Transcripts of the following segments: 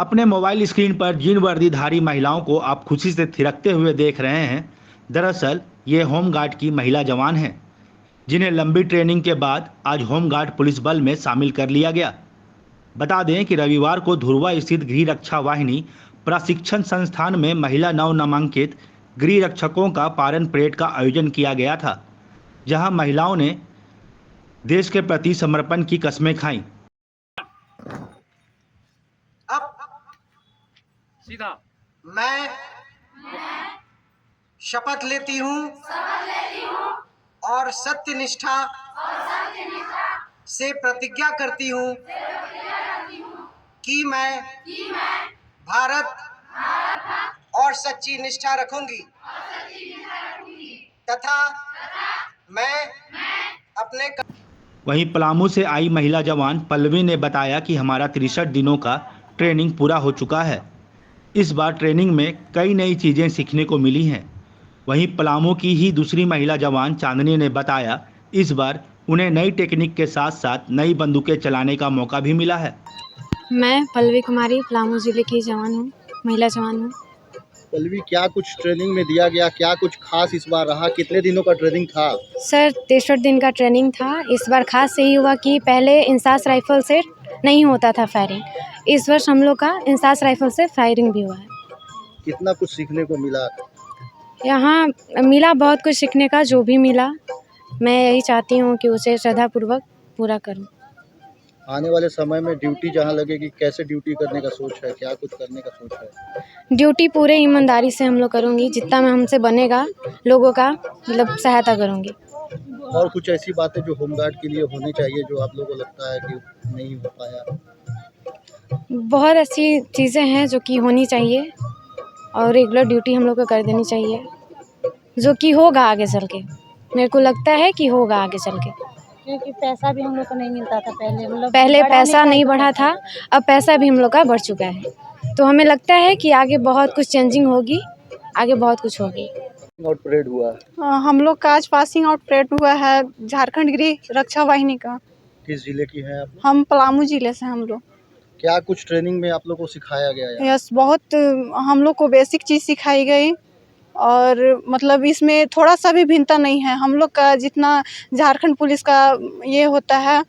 अपने mobile screen पर जिन वर्दीधारी महिलाओं को आप खुशी से थिरकते हुए देख रहे हैं, दरअसल ये होमगार्ड की महिला जवान हैं, जिन्हें लंबी ट्रेनिंग के बाद आज होमगार्ड पुलिस बल में शामिल कर लिया गया। बता दें कि रविवार को धुरवा स्थित गृह रक्षा वाहिनी प्रशिक्षण संस्थान में महिला नव नामांकित गृह रक्षकों का पारण परेड का आयोजन किया गया था, जहां महिलाओं ने देश के प्रति समर्पण की कस्में खाईं। अब सीधा मैं शपथ लेती हूँ और सत्य निष्ठा से प्रतिज्ञा करती हूँ कि मैं भारत और सच्ची निष्ठा रखूंगी तथा मैं अपने वहीं पलामू से आई महिला जवान पल्लवी ने बताया कि हमारा 63 दिनों का ट्रेनिंग पूरा हो चुका है। इस बार ट्रेनिंग में कई नई चीज़ें सीखने को मिली हैं। वहीं पलामू की ही दूसरी महिला जवान चांदनी ने बताया, इस बार उन्हें नई टेक्निक के साथ साथ नई बंदूकें चलाने का मौका भी मिला है। मैं पल्लवी कुमारी पलामू ज़िले की जवान हूँ, महिला जवान हूँ। पल्लवी, क्या कुछ ट्रेनिंग में दिया गया, क्या कुछ खास इस बार रहा, कितने दिनों का ट्रेनिंग था? सर 63 दिन का ट्रेनिंग था। इस बार खास यही हुआ कि पहले इंसास राइफल से नहीं होता था फायरिंग, इस वर्ष हम लोग का इंसास राइफल से फायरिंग भी हुआ है। कितना कुछ सीखने को मिला? यहाँ मिला बहुत कुछ सीखने का, जो भी मिला मैं यही चाहती हूँ कि उसे श्रद्धापूर्वक पूरा करूँ। आने वाले समय में ड्यूटी जहां लगेगी, कैसे ड्यूटी करने का सोच है, क्या कुछ करने का सोच है? ड्यूटी पूरे ईमानदारी से हम लोग करूँगी, जितना मैं हमसे बनेगा लोगों का मतलब सहायता करूँगी। और कुछ ऐसी बातें जो होमगार्ड के लिए होनी चाहिए, जो आप लोगों को लगता है कि नहीं हो पाया? बहुत ऐसी चीज़ें हैं जो कि होनी चाहिए और रेगुलर ड्यूटी हम लोग को कर देनी चाहिए, जो कि होगा आगे चल के। मेरे को लगता है कि होगा आगे चल के, क्योंकि पैसा भी हम लोग को नहीं मिलता था पहले, मतलब पहले पैसा नहीं बढ़ा था, अब पैसा भी हम लोग का बढ़ चुका है। तो हमें लगता है कि आगे बहुत कुछ चेंजिंग होगी, आगे बहुत कुछ होगी। आउट परेड हुआ, हम लोग का आज पासिंग आउट परेड हुआ है झारखंड गृह रक्षा वाहिनी का। किस जिले की है आप? हम पलामू जिले से हम लोग। क्या कुछ ट्रेनिंग में आप लोग को सिखाया गया है? यस, बहुत हम लोग को बेसिक चीज़ सिखाई गई और मतलब इसमें थोड़ा सा भी भिन्नता नहीं है। हम लोग का जितना झारखंड पुलिस का ये होता है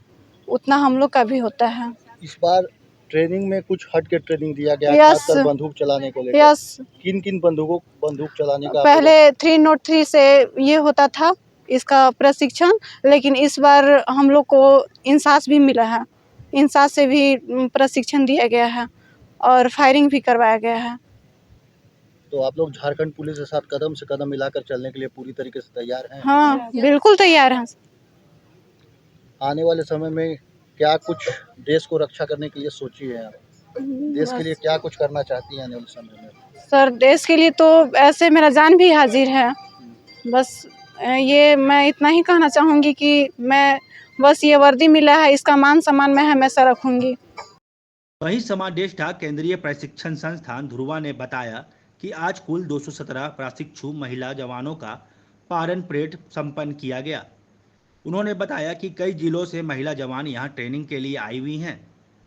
उतना हम लोग का भी होता है। इस बार ट्रेनिंग में कुछ हट के ट्रेनिंग दिया गया, यस। खासकर बंदूक चलाने को लेकर। यस, किन किन बंदूक चलाने का? पहले 303 से ये होता था इसका प्रशिक्षण, लेकिन इस बार हम लोग को इंसास भी मिला है। इंसास से भी प्रशिक्षण दिया गया है और फायरिंग भी करवाया गया है। तो आप लोग झारखंड पुलिस के साथ कदम से कदम मिलाकर चलने के लिए पूरी तरीके से तैयार हैं? हाँ, बिल्कुल तैयार हैं। आने वाले समय में क्या कुछ देश को रक्षा करने के लिए सोची है आप? देश के लिए क्या कुछ करना चाहती हैं आने वाले समय में? सर, देश के लिए तो ऐसे मेरा जान भी हाजिर है। बस ये मैं इतना ही कहना चाहूँगी कि मैं बस ये वर्दी मिला है, इसका मान सम्मान मैं हमेशा रखूँगी। वहीं समादेष्टा केंद्रीय प्रशिक्षण संस्थान धुरवा ने बताया कि आज कुल 217 प्रशिक्षु महिला जवानों का पारण परेड संपन्न किया गया। उन्होंने बताया कि कई जिलों से महिला जवान यहां ट्रेनिंग के लिए आई हुई हैं।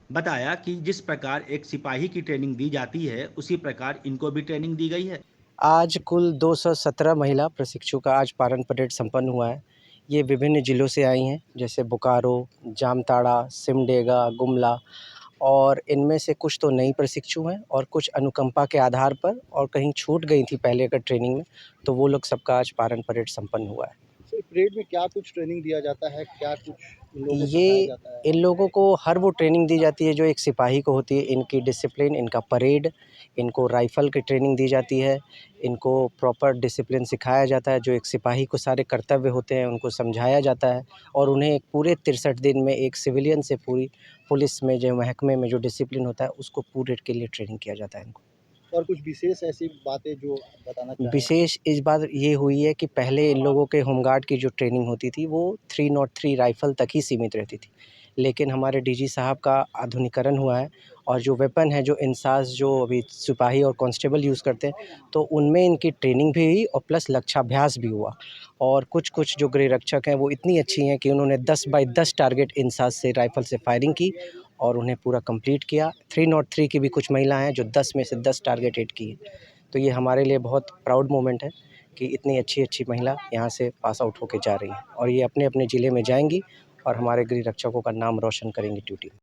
बताया कि जिस प्रकार एक सिपाही की ट्रेनिंग दी जाती है, उसी प्रकार इनको भी ट्रेनिंग दी गई है। आज कुल 217 महिला प्रशिक्षु का आज पारण परेड संपन्न हुआ है। ये विभिन्न जिलों से आई हैं, जैसे बोकारो, जामताड़ा, सिमडेगा, गुमला, और इनमें से कुछ तो नई प्रशिक्षु हैं और कुछ अनुकंपा के आधार पर, और कहीं छूट गई थी पहले का ट्रेनिंग में, तो वो लोग सबका आज पारण परेड संपन्न हुआ है। परेड में क्या कुछ ट्रेनिंग दिया जाता है, क्या कुछ इन लोगों को ये सिखाया जाता है? इन लोगों को हर वो ट्रेनिंग दी जाती है जो एक सिपाही को होती है। इनकी डिसिप्लिन, इनका परेड, इनको राइफ़ल की ट्रेनिंग दी जाती है, इनको प्रॉपर डिसिप्लिन सिखाया जाता है। जो एक सिपाही को सारे कर्तव्य होते हैं उनको समझाया जाता है, और उन्हें एक पूरे 63 दिन में एक सिविलियन से पूरी पुलिस में जो महकमे में जो डिसिप्लिन होता है उसको पूरे के लिए ट्रेनिंग किया जाता है इनको। और कुछ विशेष ऐसी बातें जो बताना चाहें? विशेष इस बार ये हुई है कि पहले इन लोगों के होमगार्ड की जो ट्रेनिंग होती थी वो 303 राइफ़ल तक ही सीमित रहती थी, लेकिन हमारे डीजी साहब का आधुनिकीकरण हुआ है और जो वेपन है, जो इंसास जो अभी सिपाही और कांस्टेबल यूज़ करते हैं, तो उनमें इनकी ट्रेनिंग भी हुई और प्लस लक्ष्याभ्यास भी हुआ। और कुछ जो गृह रक्षक हैं वो इतनी अच्छी हैं कि उन्होंने 10 बाई 10 टारगेट इंसास से राइफ़ल से फायरिंग की और उन्हें पूरा कंप्लीट किया। 303 की भी कुछ महिला हैं जो 10 में से 10 टारगेट हिट की। तो ये हमारे लिए बहुत प्राउड मोमेंट है कि इतनी अच्छी महिला यहाँ से पास आउट होके जा रही हैं और ये अपने अपने ज़िले में जाएंगी और हमारे गृह रक्षकों का नाम रोशन करेंगी ड्यूटी में।